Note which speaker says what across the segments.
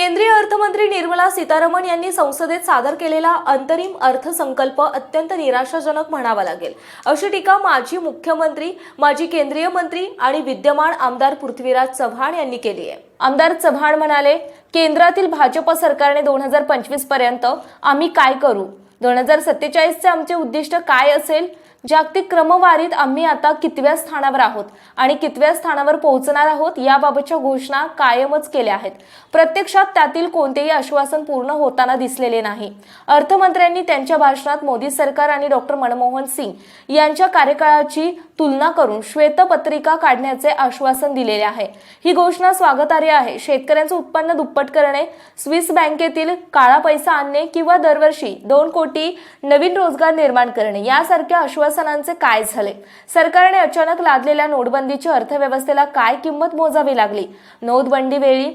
Speaker 1: केंद्रीय अर्थमंत्री निर्मला सीतारामन यांनी संसदेत सादर केलेला अंतरिम अर्थसंकल्प अत्यंत निराशाजनक म्हणावा लागेल, अशी टीका माजी मुख्यमंत्री, माजी केंद्रीय मंत्री आणि विद्यमान आमदार पृथ्वीराज चव्हाण यांनी केली आहे। आमदार चव्हाण म्हणाले, केंद्रातील भाजप सरकारने 2025 पर्यंत आम्ही काय करू, 2047 चे आमचे उद्दिष्ट काय असेल, जागतिक क्रमवारीत आम्ही आता कितव्या स्थानावर आहोत आणि कितव्या स्थानावर पोहोचणार आहोत याबाबतच्या घोषणा कायमच केल्या आहेत। प्रत्यक्षात त्यातील कोणतेही आश्वासन पूर्ण होताना दिसलेले नाही। अर्थमंत्र्यांनी त्यांच्या भाषणात मोदी सरकार आणि डॉक्टर मनमोहन सिंग यांच्या कार्यकाळाची तुलना करून श्वेतपत्रिका काढण्याचे आश्वासन दिलेले आहे। ही घोषणा स्वागतार्ह आहे। शेतकऱ्यांचे उत्पन्न दुप्पट करणे, स्विस बँकेतील काळा पैसा आणणे किंवा दरवर्षी 2 कोटी नवीन रोजगार निर्माण करणे यासारख्या आश्वासनांचे काय झाले? सरकारने अचानक लादलेल्या नोटबंदीची अर्थव्यवस्थेला काय किंमत मोजावी लागली? नोटबंदी वेळी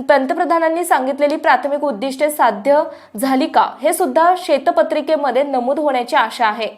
Speaker 1: पंतप्रधानांनी सांगितलेली प्राथमिक उद्दिष्टे साध्य झाली का? हे सुद्धा श्वेतपत्रिकेमध्ये नमूद होण्याची आशा आहे।